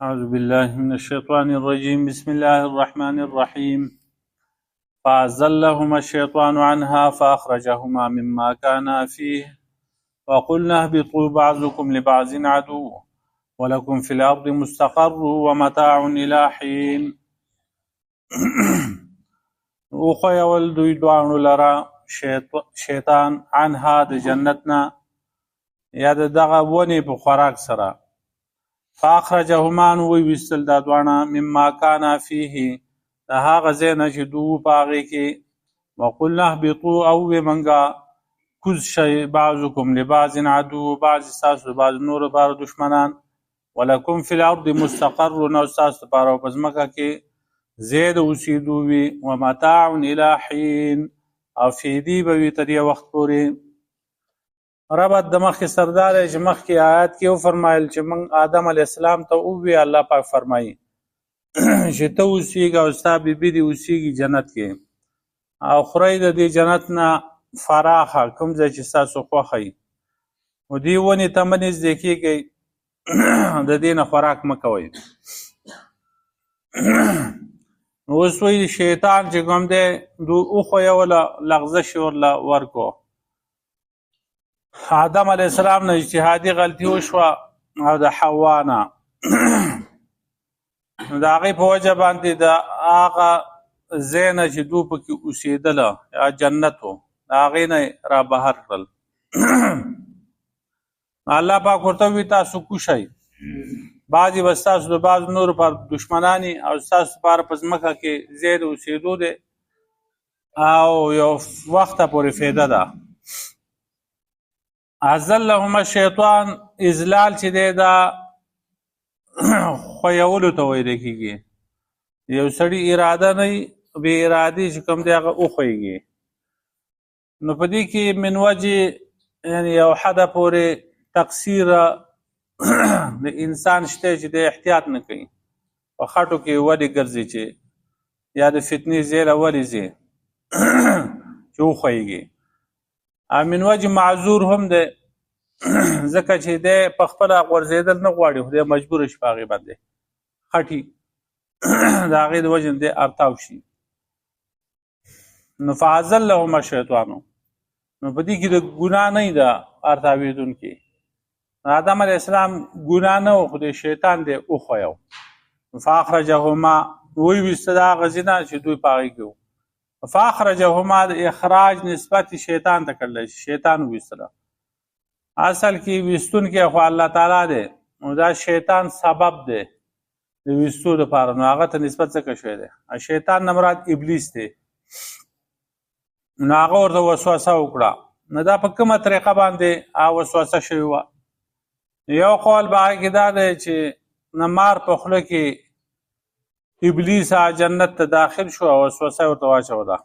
أعوذ بالله من الشيطان الرجيم بسم الله الرحمن الرحيم فأزلهما الشيطان عنها فأخرجهما مما كانا فيه وقلنا اهبطوا بعضكم لبعض عدو ولكم في الأرض مستقر ومتاع إلى حين وخيول دوی دوانو لرا شیطان عنها د جنتنا یا دغه ونی په خوراک سره فاخرجهما ویستل دا دوانه مما کانا فيه د هغه ځای نه چې دوی په هغې کې وقلنا اهبطوا او ومنګه کوز شئ بعضکم لبعض عدو بعض ستاسو د بعض نورو لپاره دشمنان ولکم فی الارض مستقر نو ستاسو لپاره په ځمکه کې ځای د اوسېدو وي ومتاع الی حین او فیدي به وي تر یو وخت پورې. ربط د مخکې سردار چې مخکې آیات کې وفرمایل چې موږ آدم علیه السلام ته ووی الله پاک فرمایي چې ته اوسېږه او ستا بیبي دې اوسېږي جنت کې او خورئ د دې جنت نه فراخه کوم ځای چې ستاسو خوښه وي او دې ونې ته مه نږدې کېږئ د دې نه خوراک مه کوئ. اوس وایي شیطان چې کوم دی وښویوله لغزش یې ورله ورکو آدم علیه السلام نه اجتهادي غلطي وشوه او د حوا نه نو د هغې په وجه باندې د هغه ځای نه چې دوی پکې اوسېدله یا جنت و د هغې نه را بهر کړل. الله پاک ورته وي تاسو کوشئ بعضې به ستاسو د بعضو نورو پر دشمناني او ستاسو لپاره په ځمکه کې ځای د اوسېدو دی او یو وخته پورې فایده ده. ازلهما الشیطان اذلال چې دی دا خویولو ته ویل کېږي. یو سړي اراده نه وي بې ارادې چې کوم دی هغه وښویږي نو په دې کې من وجې یعنې یو حده پورې تقصیر د انسان شته چې د احتیاط نه کوي په خټو کې ولې ګرځي چې یا د فتنې ځای له ولې ځي چې وښویږي من وجه معذور هم دی ځکه چې دی په خپله غورځېدل نه غواړي خو دی مجبور شي په هغې باندې خټي د هغې د وجې نه دی ارتاو شي. نو فازلهما الشیطانو نو په دې کې د ګناه نه وي د ارتاوېدونکي آدم علیه السلام ګناه نه و خو د شیطان دی وښویو فاخرجهما ویویسته د هغه ځای نه چې دوی په هغې کې وو. فاخرجهما د اخراج نسبت شیطان ته کړلی چې شیطان وویستله اصل کې ویستونکی خو الله تعالی دی نو دا شیطان سبب دی د ویستو لپاره نو هغه ته نسبت ځکه شوی دی. شیطان نه مراد ابلیس دی نو هغه ورته وسوسه وکړه نو دا په کومه طریقه باندې هغه وسوسه شوې وه. یو قول به هغې کې دا دی چې نه مار په خوله کې ابلیس جنت ته داخل شو او وسوسه یې ورته واچوله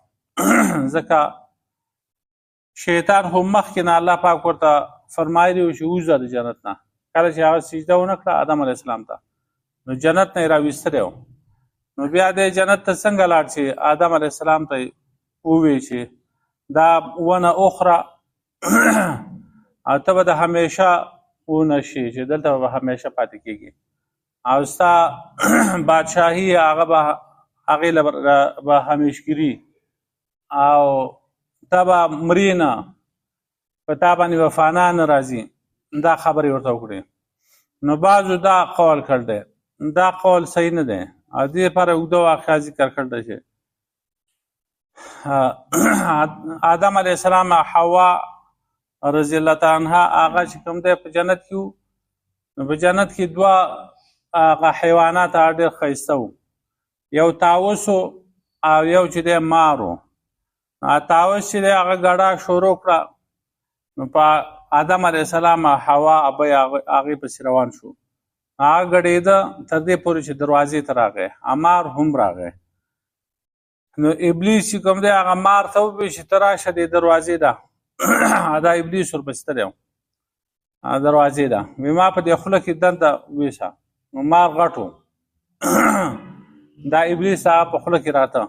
ځکه شیطان خو مخکې نه الله پاک ورته فرمایلي و چې ووځه د جنت نه کله چې هغه سجده ونه کړه آدم علیه السلام ته نو جنت نه یې راویستلی و نو بیا دی جنت ته څنګه لاړ چې آدم علیه السلام ته ووی چې دا ونه اخره او ته به د همیشه ونه شي چې دلته به همیشه پاتې کېږي او ستا بادشاهي هغه به هغې به همیشګري او ته به مرې نه په تا باندې به فانا نه راځي دا خبرې ورته وکړې. نو بعضو دا قول کړ دی دا قول صحیح نه دی او دې لپاره اوږده واقعه ذکر کړ دی چې آدم علیه السلام حوا رضی الله تعالی عنها هغه چې کوم دی په جنت کې وو نو په جنت کې دوه هغه حیوانات ډېر ښایسته وو یو طاووس او یو چې دی مار و. طاووس چې دی هغه ګډه شروع کړه نو په آدم علیه السلام حوا ابی هغې پسې روان شو هغه ګډېده تر دې پورې چې دروازې ته راغی مار هم راغی نو ابلیس چې کوم دی هغه مار ته وویل چې ته راشه دې دروازې ده دا ابلیس ورپسې تللی و دروازې ده وی ما په دې خوله کې دنده ویسه نو مار غټ و دا ابلیس هغه په خوله کې راته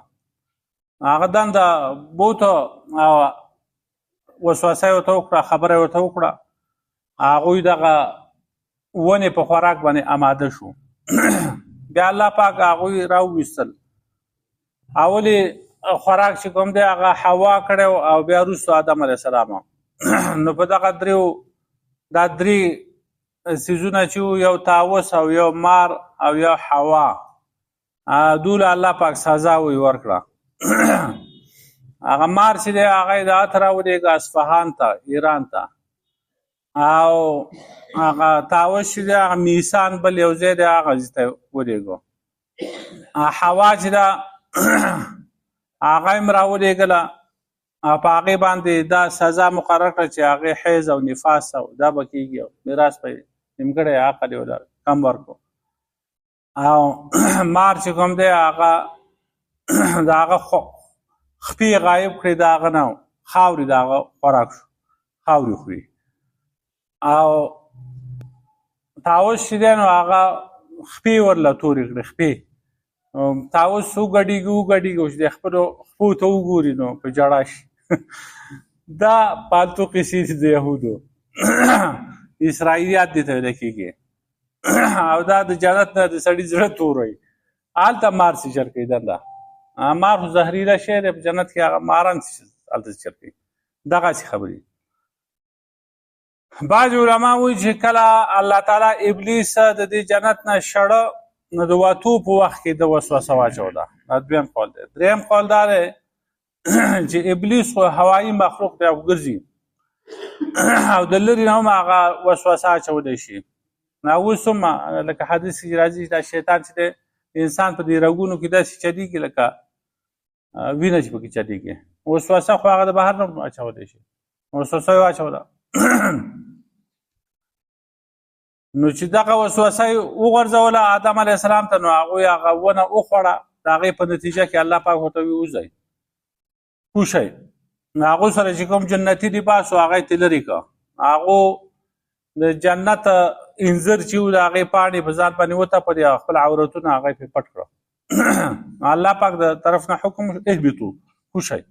هغه دنده بوته او وسوسه یې ورته وکړه خبره یې ورته وکړه هغوی دغه ونې په خوراک باندې آماده شو بیا الله پاک هغوی راوویستل. اولی خوراک چې کوم دی هغه حوا کړی او بیا وروسته آدم علیه السلام. نو په دغه دا درې څیزونه چې یو طاووس او یو مار او یو حوا، دوله الله پاک سزا ورکړه. هغه مار چې دی هغه یې د هغه راولېږه اصفهان ته، ایران ته، او هغه طاووس چې دی هغه میسان بل یو ځای دی هغه ځای ته ولېږه. حوا چې ده هغه یې راولېږله او په هغې باندې دا سزا مقرر کړه چې هغې حیض او نفاس او دا به کېږي او میراث به یې نیمګړی عقل یې ورله کم ورکړو. او مار چې کوم دی هغه د هغه خپې غایب کړې د هغه نه خاورې د هغه خوراک شو، خاورې خوري. او طاووس چې دی نو هغه خپې ورله تورې کړې، خپې. طاووس وګډېږي چې د خپلو خپو ته وګوري نو په ژړا شي. دا پالتو قصې دي د یهودو، اسرائیلیات دې ته ویل کېږي. او دا د جنت نه د سړي زړه توروي. هلته مار سیچر کوي دنده. مار خو زهریله شی دی، په جنت کې هغه ماران هلته سیچر کوي. دغسې خبرې. بعض علما وایي چې کله الله تعالی ابلیس د دې جنت نه شړه نو د وتو په وخت کې د وسوسه واچوله. دا دویم قول دی. دریم قول دا دی چې ابلیس خو هوایي مخلوق دی او ګرځي او د لرې نه هم هغه وسوسه اچولی شي. اوس هم لکه حدیث کې راځي دا شیطان چې دی انسان په دې رګونو کې داسې چلیږي لکه وینه چې پکې چلیږي. وسوسه خو هغه د بهر نه اچولی شي، وسوسه یې واچوله. نو چې دغه وسوسه یې وغورځوله آدم علیه السلام ته، نو هغوی هغه ونه وخوړه. د هغې په نتیجه کې الله پاک ورته وایي وځئ پوه شئ. نو هغو سره چې کوم جنتي لباس و هغه یې ترې لرې کړه. هغو د جنت انځر چې و د هغې پاڼې په ځان باندې وتپلې او خپل عورتونه هغه یې پرې پټ کړه. الله پاک د طرف نه حکم اهبطو پوه شئ.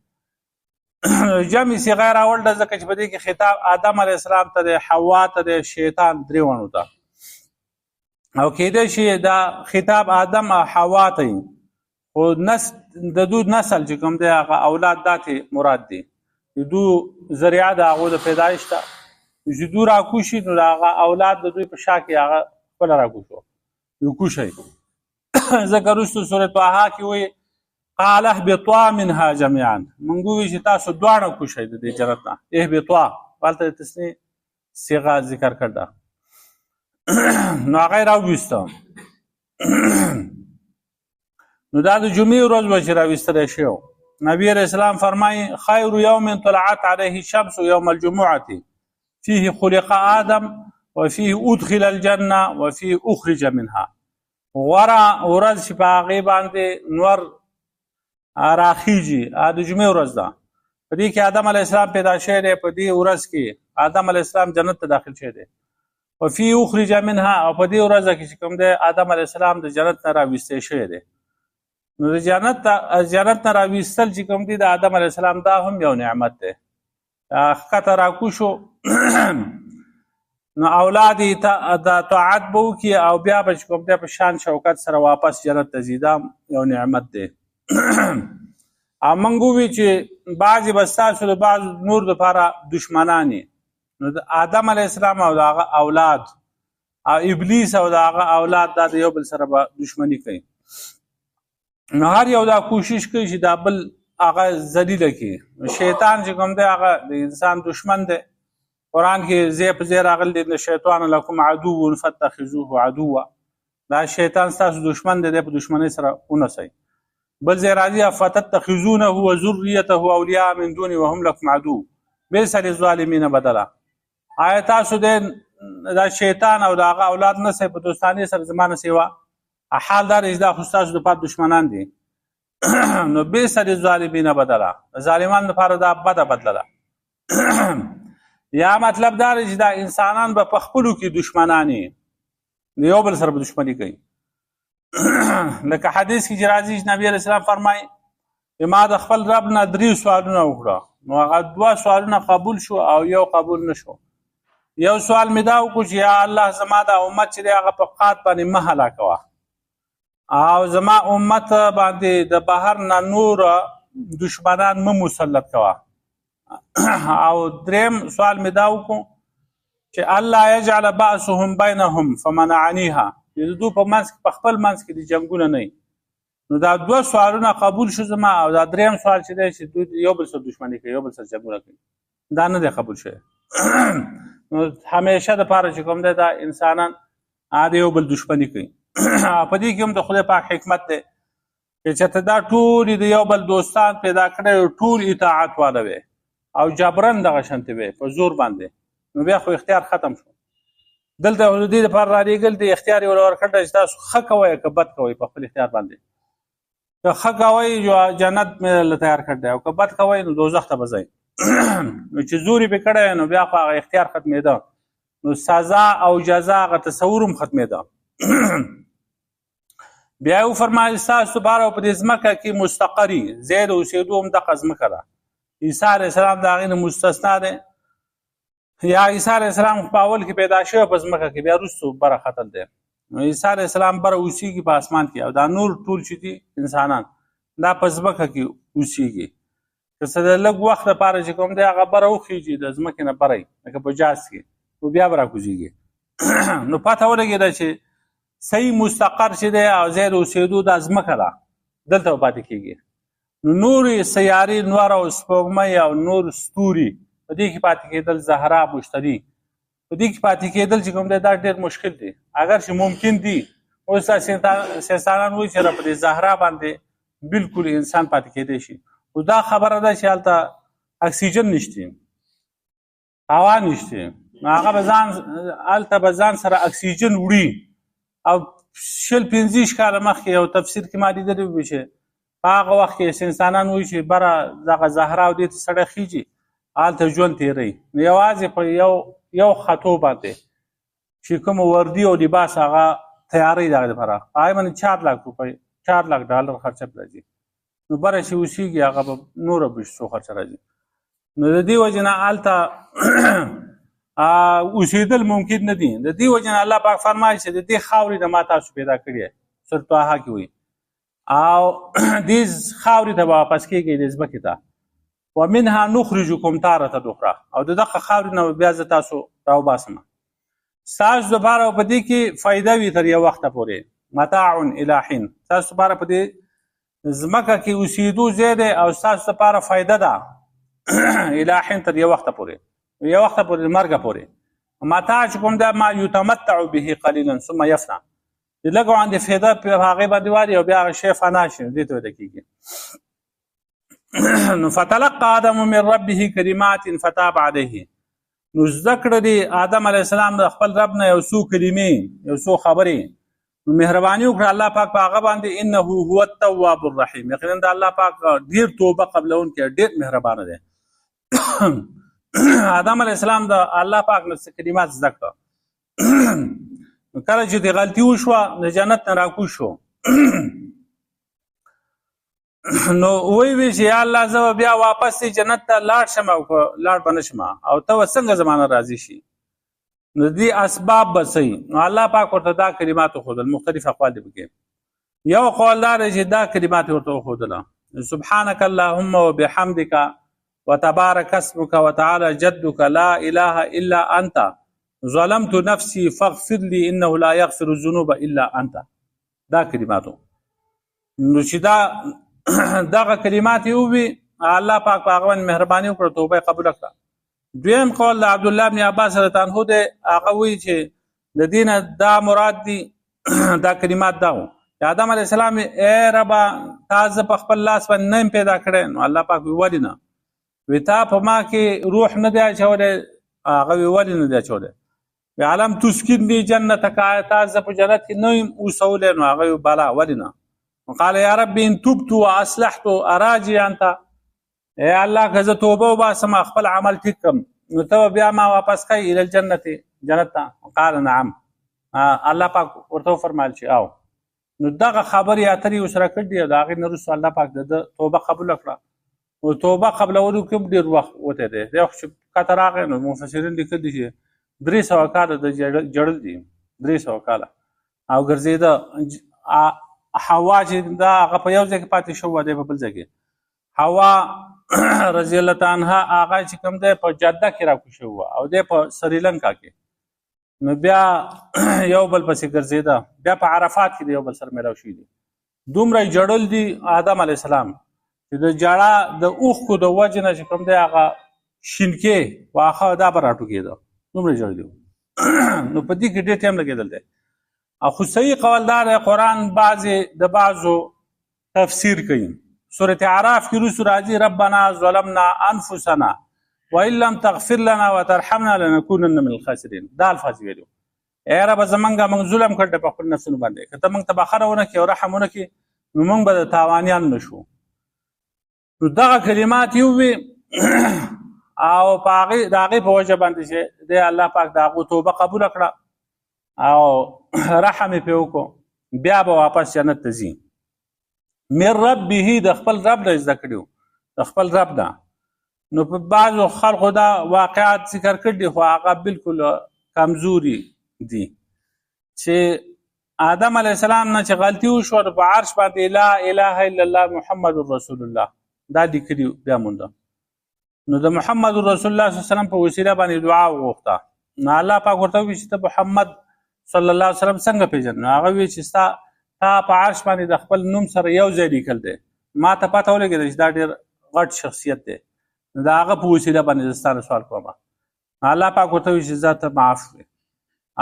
جمع صیغه راوړله ځکه چې په دې کې خطاب آدم علیه السلام ته دی، حوا ته دی، شیطان درې واړو ته. او کېدای شي دا خطاب آدم او حوا ته وي، خو د دو نسل چې کوم دی هغه اولاد داتې مراد دی. د دو ذریعه د هغو د پیدایش ته چې دو راکوشي نو د هغه اولاد د دوی په شا کې هغه خپله راکوشو نو کوشئ. ځکه وروسته سورة طه کې وایي قال اهبطوا منها جميعا. موږ ووایو چې تاسو دواړه کوشئ د دې جنت نه. اهبطوا هلته د تثنیې صیغه ذکر کړه. نو هغه یې راوویسته. نو دا د جمعې ورځ وه چې راویستلی شوی و. نبي علیه السلام فرمایي خیر یوم طلعت علیه الشمس یوم الجمعة فيه خلق آدم وفيه ادخل الجنة وفيه اخرج منها. غوره ورځ چې په هغې باندې نور راخیږي د جمعې ورځ ده. په دې کې آدم علیه السلام پیدا شوی دی. په دې ورځ کې آدم علیه السلام جنت ته داخل شوی دی. وفي اخرج منها، او په دې ورځ کې چې کوم دی آدم علیه السلام د جنت نه راویستی شوی دی. نو د جنت نه راویستل چې کوم دی د آدم علیه السلام دا هم یو نعمت دی. ښکته راکوشو نو اولاد یې د طاعت به وکړي او بیا به چې کوم دی په شان شوکت سره واپس جنت ته ځي. دا یو نعمت دی. او موږ ووایو چې بعضې به ستاسو د بعض نور دپاره دشمنان یې. نو د آدم علیه السلام او د هغه اولاد او ابلیس او د هغه اولاد دا د یو بل سره به دشمني کوي. نو هر یو دا کوشش کوي چې دا بل هغه ذلیله کړي. شیطان چې کوم دی هغه د انسان دشمن دی. قرآن کې ځای په ځای راغلی دی شیطان لکم عدو فاتخذوه عدوا. دا شیطان ستاسو دشمن دی، په دشمنۍ سره ونسئ. بل ځای راځي فتتخذونه وذریته اولیاء من دوني وهم لكم عدو بئس للظالمین بدلا. آیا تاسو دا شیطان او د هغه اولاد نسئ په دوستانۍ سره زما نه سوا، حال دا دی چې دا خو ستاسو دپاره دشمنان دي. نو بئس للظالمین بدلا، ظالمانو لپاره دا بده بدله ده. یا مطلب دا دی چې دا انسانان به په خپلو کې دشمنان وي، یو بل سره به دشمني کوي. لکه حدیث کې چې راځي چې نبي علیه السلام فرمایي ما د خپل رب نه 3 سوالونه وکړه، نو هغه 2 سوالونه قبول شو او یو قبول نه شو. یو سوال مې دا وکړو چې یا الله زما دا امت چې دی هغه په قحط باندې مه هلاکوه، او زما امت باندې د بهر نه نور دشمنان مه مسلط کوه. او دریم سوال مې دا وکړو چې الله یجعل بأسهم بینهم فمنعنیها، د دوی په منځ کې په خپل منځ کې د جنګونه نه وي. نو دا دوه سوالونه قبول شو زما، او دا دریم سوال چې دی چې دوی یو بل سره دشمني کوي، یو بل سره جنګونه کوي، دا نه دی قبول شوی. نو همیشه دپاره چې کوم دی دا انسانان د یو بل دشمني کوي. په دې کې هم د خدای پاک حکمت دی چې ته دا ټول د یو بل دوستان پیدا کړی، ټول اطاعت واله وي او جبرن دغه شانتې وي په زور باندې، نو بیا خو اختیار ختم شو. دلته د دې لپاره رالیږل دی اختیار یې ورکړی چې تاسو ښه کوئ که بد کوئ په خپل اختیار باندې. که ښه کوئ جنت مې له تیار کړی دی، او که بد کوئ نو دوزخ ته به ځئ. نو چې زور یې پرې کړی نو بیا خو هغه اختیار ختمېده، نو سزا او جزا هغه تصور هم ختمېده. بیا یې وفرمایل ستاسو دپاره په دې ځمکه کې مستقري ځای د اوسېدو هم دغه ځمکه ده. عیسی علیه السلام د هغې نه مستثنا دی. یا عیسی علیه السلام په اول کې پیدا شوی په ځمکه کې، بیا وروستو بره ختل دی. نو عیسی علیه السلام بره اوسېږي په اسمان کې، او دا نور ټول چې دي انسانان دا په ځمکه کې اوسېږي. که څه د لږ وخت لپاره چې کوم دی هغه بره وخېږي د ځمکې نه بره، لکه په جاز کې، نو بیا به راکوزېږي. نو پته ولګېده چې صحیح مستقر چې دی او ځای د اوسېدو دا ځمکه ده، دلته به پاتې کېږي. نو نورې سیارې، نور او سپوږمۍ او نور ستوري په دې کې پاتې کېدل، زهرا، مشتري په دې کې پاتې کېدل چې کوم دی دا ډېر مشکل دی. اگر چې ممکن دي، اوس دا سیاستدانان وایي چې په دې زهرا باندې بلکل انسان پاتې کېدی شي. خو دا خبره ده چې هلته اکسیجن نشته، هوا نشته، نو هغه به هلته به ځان سره اکسیجن وړي. او 25 کاله مخکې یو تفسیر کې ما لیدلی وي چې په هغه وخت کې انسانان وایي چې بره دغه زهرا او دې ته سړی خیږي، هلته ژوند تېروي. نو یوازې په یو خطو باندې چې کوم وردي او لباس هغه تیاری دغه لپاره هغې باندې 4 لاک روپۍ، 4 لاک ډالر خرچه پرې راځي. نو بره چې اوسېږي هغه به نوره بشتو خرچه راځي. نو د دې وجې نه هلته اوسېدل ممکن نه دي. د دې وجې نه الله پاک فرمایي چې د دې خاورې نه ما تاسو پیدا کړی، سورة طه کې وایي، او دې خاورې ته به واپس کېږئ، دې ځمکې ته. ومنها نخرجکم تارة اخرى، او د دغه خاورې نه بیا زه تاسو راوباسم. ستاسو دپاره په دې کې فایده وي تر یو وخته پورې، متاع الی حین. ستاسو دپاره په دې ځمکه کې اوسېدو ځای دی او ستاسو دپاره فایده ده الی حین تر یو وخته پورې، یو وخته پورې مرګه پورې. متاع چې کوم دا ما یتمتع به قلیلا ثم یفنا، د لږ وړاندې فایده په هغې باندې واري او بیا هغه شی فنا شي، دې ته ویل کېږي. نو فتلقى آدم من ربه کلمات فتاب علیه، نو زده کړه دی آدم علیه السلام د خپل رب نه یو څو کلمې، یو څو خبرې، نو مهرباني وکړه الله پاک په هغه باندې. انه هو التواب الرحیم، یقینا د الله پاک ډېر توبه قبلونکی، ډېر مهربانه دی. آدم علیه السلام د الله پاک نه کلمات زده کړه. کله چې د غلطي وشوه د جنت نه راکوز شو، نو وی چې یا الله زه بیا واپس جنت ته لاړ شم او لاړ به نه شم، او ته به څنګه زمانه راضي شي؟ نو دې اسباب به صحیح. نو الله پاک ورته دا کلمات وښودل، مختلف اقوال دي پکې. یو قول دا دی چې دا کلمات ورته وښودله: سبحانک اللهم وبحمدک وتبارك اسمك وتعالى جدك لا اله الا انت ظلمت نفسي فاغفر لي انه لا يغفر الذنوب الا انت. دا کلماتو. نو چې دغه کلمات یې ووي، الله پاک په هغه باندې مهرباني وکړه، توبه یې قبوله کړه. دویم قول د عبدالله بن عباس رضی الله عنه دی، هغه وایي چې د دې نه دا مراد دي دا کلمات دا وو چې آدم علیه السلام ای ربه تا زه په خپل لاس باندې نه یم پیدا کړی. نو الله پاک وی ولې نه؟ وی تا په ما کې روح نه دی اچولی. هغه وی ولې نه دی اچولی؟ وی علم تسکنی جنتک، تا زه په جنت کې نه یم اوسولی. نو هغه وی بلا، ولې نه؟ قال یا رب ان تبت واصلحت اراجي انت، ای الله که زه توبه وباسم خپل عمل ټیک کړم نو ته بیا ما واپس کوې الی الجنت، جنت ته. قال نعم، الله پاک ورته وفرمایل چې او. نو دغه خبرې اترې ورسره کړي دي او د هغې نه وروسته الله پاک د توبه قبوله کړه. نو توبه قبلولو کې ډېر وخت وتی دی. دی خو چې کته راغی نو مفسرین لیکلي دي چې 300 کاله د جړل دي، 300 کاله، او ګرځېده حوا چې دا هغه په یو ځای کې پاتې شو دی په بل ځای کې حوا رضی الله تعالی عنها هغه چې کوم دی په جده کې راکوشي وه او دی په سریلنکا کې نو بیا یو بل پسې ګرځېده بیا په عرفات کې د یو بل سره میلاو شوي دي دومره یې جړل دي آدم علیه السلام چې د جړه د اوښکو د وجې نه چې کوم دی هغه شینکې واښه دا به راټوکېده دومره یې جړلي نو په دې کې ډېر ټایم لګېدل دی او خو صحیح قول دا دی قرآن بعضې د بعضو تفسیر کوي سورة اعراف کې وروستو راځي ربنا ظلمنا انفسنا وان لم تغفر لنا وترحمنا لنكونن من الخاسرین دا الفاظ ویلو ای رب زمونږه موږ ظلم کړی په خپل نفسونو باندې که ته موږ ته بخښنه ونه کړې او رحم ونه کړې نو موږ به د تاوانیان نه شو نو دغه کلمات یې ووې او د هغې په وجه باندې چې دی الله پاک د هغو توبه قبوله کړه او رحم یې پرې وکړو بیا به واپس جنت ته ځي من ربه د خپل رب نه زده کړي د خپل رب نه نو په بعضو خلقو دا واقعات ذکر کړي خو هغه بالکل کمزوري دي چې آدم علیه السلام نه چې غلطي وشوه نو په عرش باندې لا اله الا الله محمد رسول الله دا لیکلي بیا مونده نو د محمد رسول الله صلی الله علیه وسلم په وسیله باندې دعا وغوښته نو الله پاک ورته وویل چې ته محمد صلی الله علیه وسلم څنګه پیژنې نو هغه ویل چې تا په عرش باندې د خپل نوم سره یو ځای لیکل دی ما ته پته ولګېده چې دا ډېر غټ شخصیت دی نو د هغه په وسیله باندې زه ستا نه سوال کوم الله پاک ورته وایي چې ځه ته معاف کړې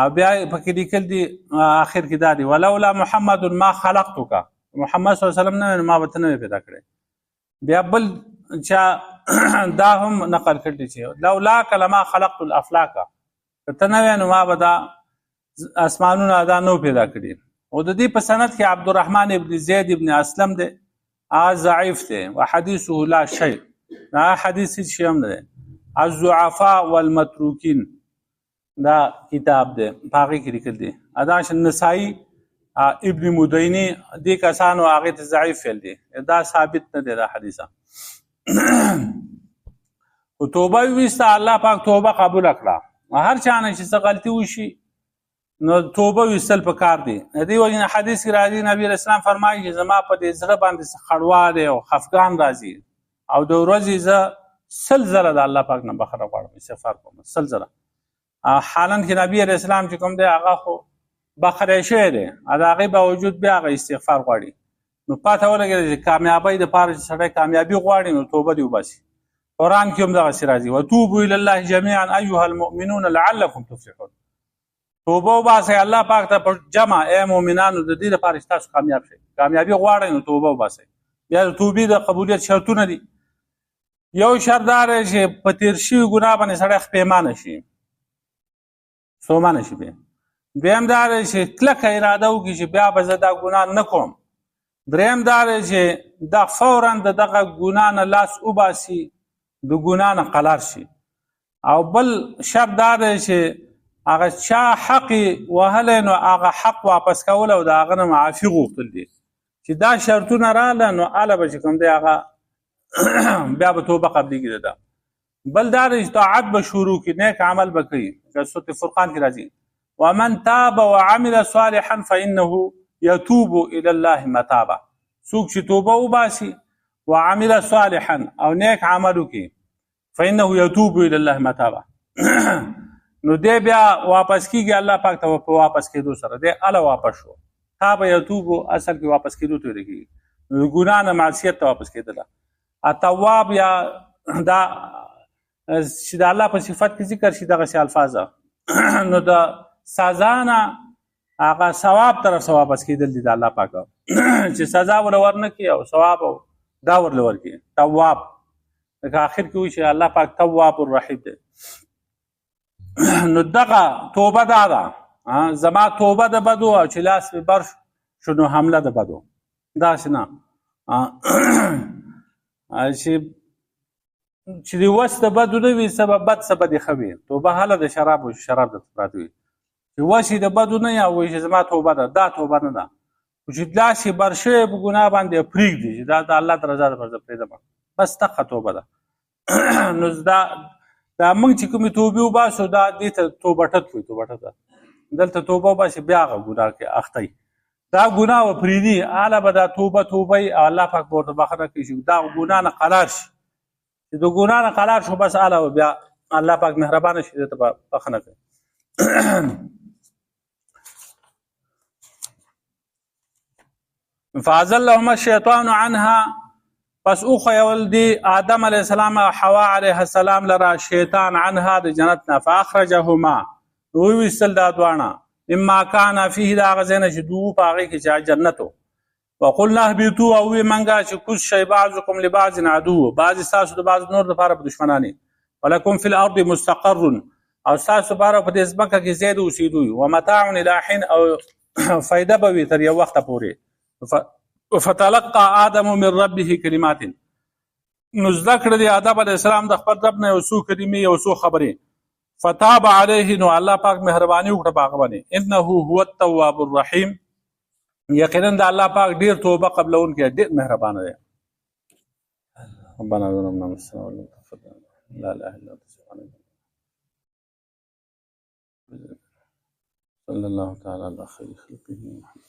او بیا پکې لیکل دي آخر کې دا دی ولولا محمد ما خلقتک محمد صلی الله علیه وسلم نه ما به ته نه پیدا کړی بیا بل چا دا هم نقل کړی چې لولا کلمه خلقت الافلاک که ته نه وې نو ما به دا اسمانونه دا نو پیدا کړي او د دې په سند کې عبدالرحمن ابن زید ابن اسلم دی هغه ضعیف دی و حدیثه لا شی دا حدیث هیڅ شی هم نه دی الضعفاء والمتروکین دا کتاب دی په هغې کې لیکل دی اداش نسائی ابن مدینی دې کسانو هغې ته ضعیف ویل دی دا ثابت نه دی دا حدیثه خو توبه یې ویسته الله پاک توبه قبوله کړه هر چا نه چې څه غلطي وشي نو توبه ویستل پکار دی دې وجې نه حدیث کې راځي نبی علیه السلام فرمایي چې زما په دې زړه باندې خړوالی او خفګان راځي او د ورځې زه 100 ځله د الله پاک نه بخښنه غواړم استغفار کوم 100 ځله حالا کې نبی علیه السلام چې کوم دی هغه خو بخښلی شوی دی د هغې باوجود بیا هغه استغفار غواړي نو پته ولګېده چې کامیابۍ دپاره چې سړی کامیابي غواړي نو توبه دې وباسي قرآن کې هم دغسې راځي وتوبوا الی الله جمیعا ایها المؤمنون لعلکم تفلحون توبه وباسئ الله پاک ته په جمع ای مؤمنانو د دې لپاره چې تاسو کامیاب شئ کامیابي غواړئ نو توبه وباسئ بیا د توبې د قبولیت شرطونه دي یو شرط دا دی چې په تېر شوي ګناه باندې سړی خپیمانه شي ستومانه شي بیا دویم دا دی چې کلکه اراده وکړي چې بیا به زه دا ګناه نه کوم دریم دا دی چې دا فورا د دغه ګناه نه لاس وباسي د ګناه نه قلار شي او بل شرط دا دی چې هغه چا حق وهلی نو هغه حق واپس کول او د هغه نه معافي غوښتل دي چې دا شرطونه راغله نو هله به چې کوم دی هغه بیا به توبه قبلېږي ده بل دا دی چې طاعت به شروع کړي نیک عمل به کوي لکه سورة فرقان کې راځي ومن تاب وعمل صالحا فانه یتوب الی الله متابا څوک چې توبه وباسي وعمل صالحا او نیک عمل وکړي فانه یتوب الی الله متابا نو دی بیا واپس کیږي الله پاک ته په واپس کېدو سره دی اله واپس شو تاب یتوبو اصل کې واپس کېدو ته ویل کېږي نو ګناه نه معصیت ته واپس کېدله التواب یا دا چې د الله په صفت کې ذکر شي دغسې الفاظ نو د سزا نه هغه ثواب طرف ته واپس کېدل دي د الله پاک چې سزا ورله ورنه کړي او ثواب دا ورله ورکړي تواب لکه آخر کې وایي چې الله پاک تواب الرحیم دی نو دغه توبه دا ده زما توبه د بدو او چې لاس مې بر شو نو حمله د بدو داسې نه چې د وس د بدو نه وي څه به بد څه به دې ښه وي توبه هله د شراب د پراته وي چې وس یې د بدو نه یا وایي چې زما توبه ده دا توبه نه ده خو چې لاس یې بر شوی په ګناه باندې پرېږدي چې دا د الله د رضا دپاره زه پرېږدم بس دغه توبه ده نو دا موږ چې کومې توبې وباسو دا دې ته توبه ټت وایي توبه ټته دلته توبه وباسي بیا هغه ګناه کې اخته دا ګناه وپریدي اله به دا توبه توبه او الله پاک ورته بخښنه کوي چې دا ګناه نه قرار شي چې د ګناه نه قرار شو بس اله بیا الله پاک مهربانه شي ته بخښنه کوي فازلهما الشیطان عنها پس او خیول دی آدم علیه السلام او حوا علیه السلام لرا شیطان عنها د جنت نه فاخرجهما نو ویستل دا دواړه مما كان فيه دا غزنه چې دو پاغه کې چې جنتو وقلنا اهبطوا او منګه چې کوم شی بعضکم لبعض عدو بعض تاسو د بعض نور د لپاره دشمنانی ولکم فی الارض مستقر او تاسو لپاره په دې ځمکه کې زیات اوسېدو او متاع الى حين او فائدہ به تر یو وخت پورې فتلقى آدم من ربه كلمات نو ذکر دی آدم علیہ السلام د خپل رب نه یو څو کلمې یو څو خبرې فتاب عليه نو الله پاک مهرباني وکړه پاک باندې انه هو التواب الرحیم یقینا د الله پاک ډیر توبه قبلون کې ډیر مهربان دی ربنا ظلمنا انفسنا وان لم تغفر لنا لا اله الا انت سبحانك صلى الله تعالى على خير خلقه محمد